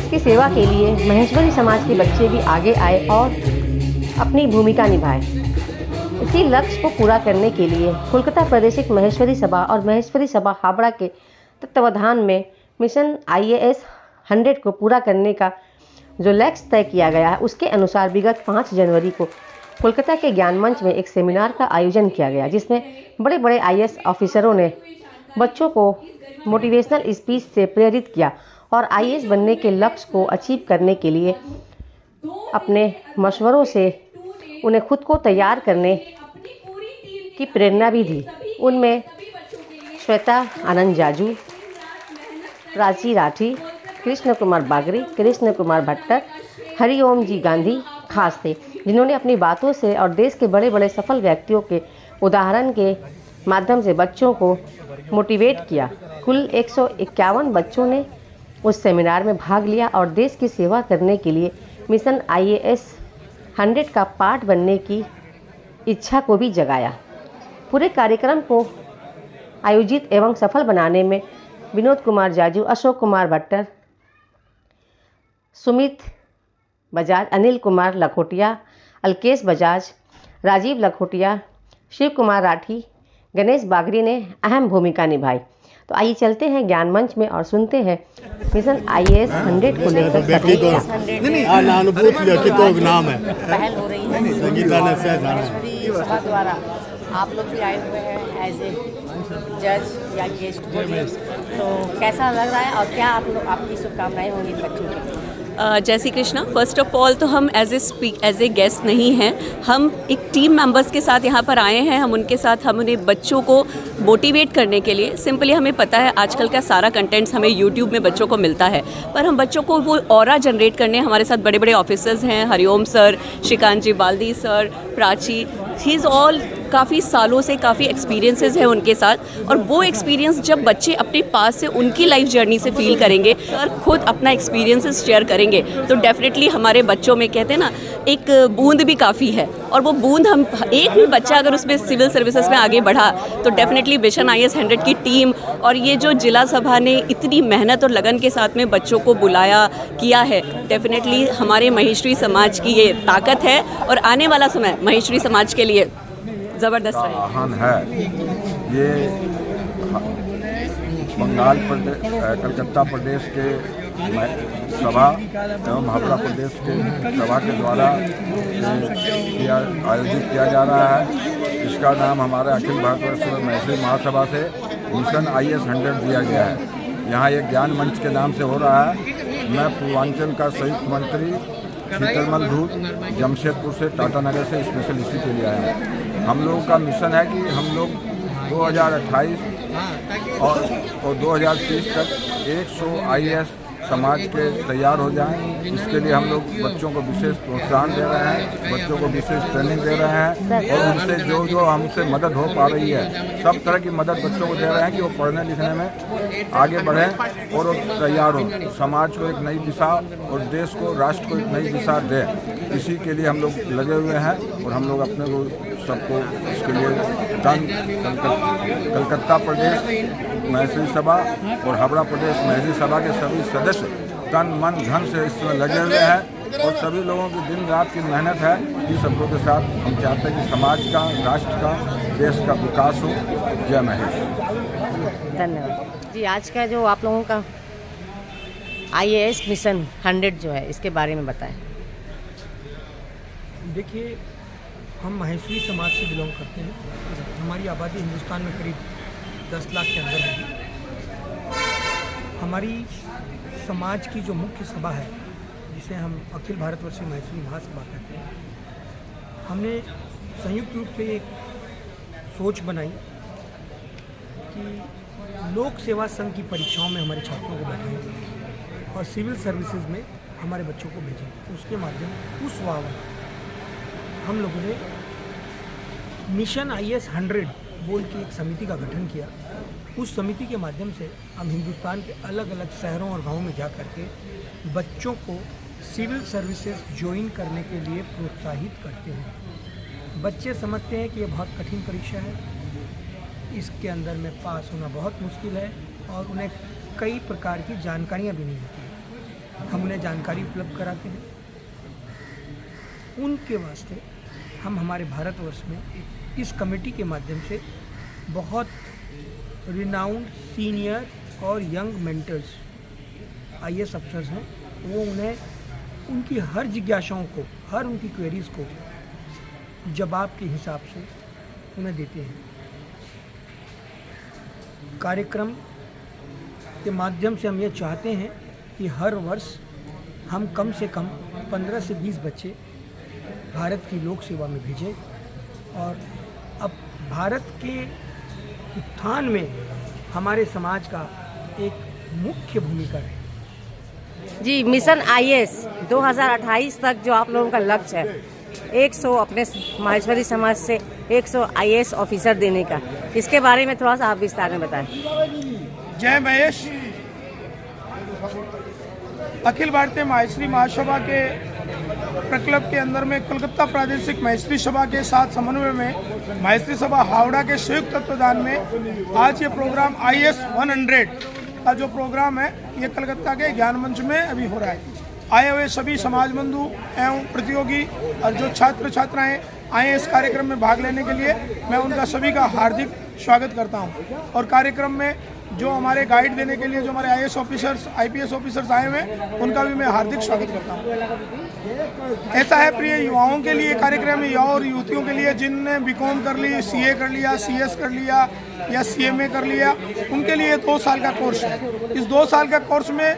देश की सेवा के लिए महेश्वरी समाज के बच्चे भी आगे आए और अपनी भूमिका निभाए। इसी लक्ष्य को पूरा करने के लिए कोलकाता प्रादेशिक महेश्वरी सभा और महेश्वरी सभा हावड़ा के तत्वावधान में मिशन IAS 100 को पूरा करने का जो लक्ष्य तय किया गया है, उसके अनुसार विगत 5 जनवरी को कोलकाता के ज्ञान मंच में एक सेमिनार का आयोजन किया गया, जिसमें बड़े बड़े IAS ऑफिसरों ने बच्चों को मोटिवेशनल स्पीच से प्रेरित किया और IAS बनने के लक्ष्य को अचीव करने के लिए अपने मशवरों से उन्हें खुद को तैयार करने की प्रेरणा भी दी। उनमें श्वेता आनंद जाजू, प्राची राठी, कृष्ण कुमार बागरी, कृष्ण कुमार भट्टर, हरिओम जी गांधी खास थे, जिन्होंने अपनी बातों से और देश के बड़े बड़े सफल व्यक्तियों के उदाहरण के माध्यम से बच्चों को मोटिवेट किया। कुल 151 बच्चों ने उस सेमिनार में भाग लिया और देश की सेवा करने के लिए मिशन IAS 100 का पार्ट बनने की इच्छा को भी जगाया। पूरे कार्यक्रम को आयोजित एवं सफल बनाने में विनोद कुमार जाजू, अशोक कुमार भट्टर, सुमित बजाज, अनिल कुमार लखोटिया, अलकेश बजाज, राजीव लखोटिया, शिव कुमार राठी, गणेश बागरी ने अहम भूमिका निभाई। तो आइए चलते हैं ज्ञान मंच में और सुनते हैं मिशन IAS 100 को लेकर नाम है पहल हो रही है महेश्वरी सभा द्वारा। आप लोग भी आए हुए हैं एज ए जज या गेस्ट बोलिए, तो कैसा लग रहा है और क्या आपकी शुभकामनाएं होंगी बच्चों के लिए? जय Shri Krishna. First of all तो हम एज ए गेस्ट नहीं हैं, हम एक टीम मेंबर्स के साथ यहाँ पर आए हैं। हम उनके साथ हम उन्हें बच्चों को मोटिवेट करने के लिए, सिंपली हमें पता है आजकल का सारा कंटेंट्स हमें यूट्यूब में बच्चों को मिलता है, पर हम बच्चों को वो ऑरा जनरेट करने हमारे साथ बड़े बड़े ऑफिसर्स हैं, Hariom sir, Shrikant ji Baldi sir, Prachi, he is all काफ़ी सालों से काफ़ी एक्सपीरियंसेस है उनके साथ, और वो एक्सपीरियंस जब बच्चे अपने पास से उनकी लाइफ जर्नी से फील करेंगे और खुद अपना एक्सपीरियंसेस शेयर करेंगे तो डेफिनेटली हमारे बच्चों में कहते हैं ना एक बूंद भी काफ़ी है, और वो बूंद हम एक भी बच्चा अगर उसमें सिविल सर्विसेज में आगे बढ़ा तो डेफिनेटली मिशन IAS 100 की टीम और ये जो जिला सभा ने इतनी मेहनत और लगन के साथ में बच्चों को बुलाया किया है, डेफिनेटली हमारे महेश्वरी समाज की ये ताकत है और आने वाला समय महेश्वरी समाज के लिए ज़बरदस्त आह्वान है। ये बंगाल प्रदेश, कलकत्ता प्रदेश के सभा एवं हावड़ा प्रदेश के सभा के द्वारा आयोजित किया जा रहा है। इसका नाम हमारे अखिल भारतवर्ष महेश्वरी महासभा से मिशन IAS 100 दिया गया है। यहाँ एक ज्ञान मंच के नाम से हो रहा है। मैं पूर्वांचल का संयुक्त मंत्री शीतलमल धूत जमशेदपुर से टाटा नगर से स्पेशल इसी के लिए आया हूँ। हम लोगों का मिशन है कि हम लोग 2028 और 2030 तक 100 IAS समाज के तैयार हो जाएं। इसके लिए हम लोग बच्चों को विशेष प्रोत्साहन दे रहे हैं, बच्चों को विशेष ट्रेनिंग दे रहे हैं और उनसे जो हमसे मदद हो पा रही है सब तरह की मदद बच्चों को दे रहे हैं कि वो पढ़ने लिखने में आगे बढ़ें और वो तैयार हो, समाज को एक नई दिशा और देश को, राष्ट्र को एक नई दिशा दें। इसी के लिए हम लोग लगे हुए हैं और हम लोग अपने को सबको इसके लिए कलकत्ता प्रदेश महेश्वरी सभा और हावड़ा प्रदेश महेश्वरी सभा के सभी सदस्य तन मन धन से इसमें लगे हुए हैं और सभी लोगों की दिन रात की मेहनत है। इन सबको के साथ हम चाहते हैं कि समाज का, राष्ट्र का, देश का विकास हो। जय महेश। धन्यवाद जी। आज का जो आप लोगों का IAS मिशन 100 जो है, इसके बारे में बताएं। देखिए, हम महेश्वरी समाज से बिलोंग करते हैं। हमारी आबादी हिंदुस्तान में करीब 10 लाख के अंदर होगी। हमारी समाज की जो मुख्य सभा है, जिसे हम अखिल भारतवर्षीय महेश्वरी महासभा कहते हैं, हमने संयुक्त रूप से एक सोच बनाई कि लोक सेवा संघ की परीक्षाओं में हमारे छात्रों को बैठाएं और सिविल सर्विसेज में हमारे बच्चों को भेजें। उसके माध्यम उस वाव हम लोगों ने मिशन IAS 100 बोल की एक समिति का गठन किया। उस समिति के माध्यम से हम हिंदुस्तान के अलग अलग शहरों और गांवों में जा कर के बच्चों को सिविल सर्विसेज ज्वाइन करने के लिए प्रोत्साहित करते हैं। बच्चे समझते हैं कि ये बहुत कठिन परीक्षा है, इसके अंदर में पास होना बहुत मुश्किल है और उन्हें कई प्रकार की जानकारियां भी नहीं होती हैं। हम उन्हें जानकारी उपलब्ध कराते हैं। उनके वास्ते हम हमारे भारतवर्ष में इस कमेटी के माध्यम से बहुत रिनाउंड सीनियर और यंग मेंटर्स IAS अफसर्स हैं, वो उन्हें उनकी हर जिज्ञासाओं को, हर उनकी क्वेरीज़ को जवाब के हिसाब से उन्हें देते हैं। कार्यक्रम के माध्यम से हम ये चाहते हैं कि हर वर्ष हम कम से कम 15 से 20 बच्चे भारत की लोक सेवा में भेजें और अब भारत के उत्थान में हमारे समाज का एक मुख्य भूमिका है। जी, मिशन IAS 2028 तक जो आप लोगों का लक्ष्य है, 100 अपने माहेश्वरी समाज से 100 IAS ऑफिसर देने का, इसके बारे में थोड़ा सा आप विस्तार में बताएं। जय महेश। अखिल भारतीय माहेश्वरी महासभा के प्रक्लब के अंदर में कोलकाता प्रादेशिक माहेश्वरी सभा के साथ समन्वय में माहेश्वरी सभा हावड़ा के संयुक्त तत्वाधान में आज ये प्रोग्राम IAS 100 का जो प्रोग्राम है ये कलकत्ता के ज्ञान मंच में अभी हो रहा है। आए हुए सभी समाज बंधु एवं प्रतियोगी और जो छात्र छात्राएं आए इस कार्यक्रम में भाग लेने के लिए, मैं उनका सभी का हार्दिक स्वागत करता हूं। और कार्यक्रम में जो हमारे गाइड देने के लिए जो हमारे IAS ऑफिसर्स, IPS ऑफिसर्स आए हुए हैं, उनका भी मैं हार्दिक स्वागत करता हूं। ऐसा है प्रिय युवाओं के लिए कार्यक्रम है, और युवतियों के लिए जिनने BCom कर ली, CA कर लिया, CS कर लिया या CMA कर लिया, उनके लिए 2 साल का कोर्स है। इस 2 साल का कोर्स में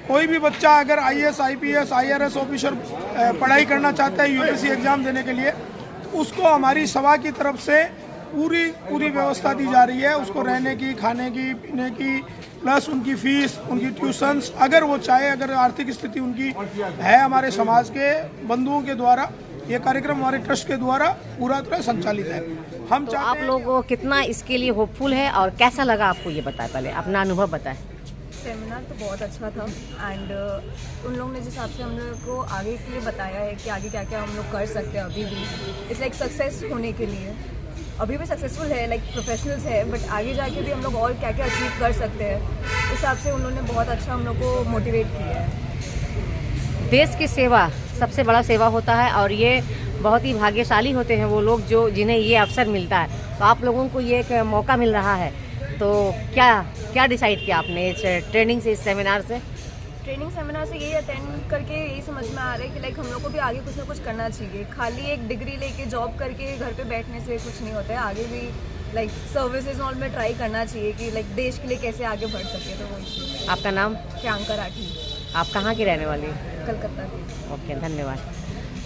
कोई भी बच्चा अगर IAS, IPS, IRS ऑफिसर पढ़ाई करना चाहता है UPSC एग्ज़ाम देने के लिए, तो उसको हमारी सभा की तरफ से पूरी व्यवस्था दी जा रही है। उसको रहने की, खाने की, पीने की, प्लस उनकी फीस, उनकी ट्यूशन्स, अगर वो चाहे, अगर आर्थिक स्थिति उनकी है, हमारे समाज के बंधुओं के द्वारा ये कार्यक्रम हमारे ट्रस्ट के द्वारा पूरा तरह संचालित है। हम तो आप लोग कितना इसके लिए होपफुल है और कैसा लगा आपको, ये बताएं, पहले अपना अनुभव बताएं। सेमिनार तो बहुत अच्छा था एंड उन लोगों ने जिस हिसाब से हम लोग को आगे के लिए बताया है कि आगे क्या क्या हम लोग कर सकते हैं, अभी भी इट्स लाइक सक्सेस होने के लिए अभी भी सक्सेसफुल है, लाइक प्रोफेशनल्स है, बट आगे जाके भी हम लोग और क्या क्या अचीव कर सकते हैं, उस हिसाब से उन्होंने बहुत अच्छा हम लोग को मोटिवेट किया है। देश की सेवा सबसे बड़ा सेवा होता है और ये बहुत ही भाग्यशाली होते हैं वो लोग जो जिन्हें ये अवसर मिलता है। तो आप लोगों को ये एक मौका मिल रहा है, तो क्या डिसाइड किया आपने इस ट्रेनिंग से, इस सेमिनार से? ट्रेनिंग सेमिनार से यही अटेंड करके यही समझ में आ रहा है कि लाइक हम लोग को भी आगे कुछ ना कुछ करना चाहिए। खाली एक डिग्री लेके जॉब करके घर पे बैठने से कुछ नहीं होता है, आगे भी लाइक सर्विसेज ऑल में ट्राई करना चाहिए कि लाइक देश के लिए कैसे आगे बढ़ सके। तो वही। आपका नाम? प्रियंका राठी। आप कहाँ की रहने वाली? कलकत्ता की। ओके, धन्यवाद।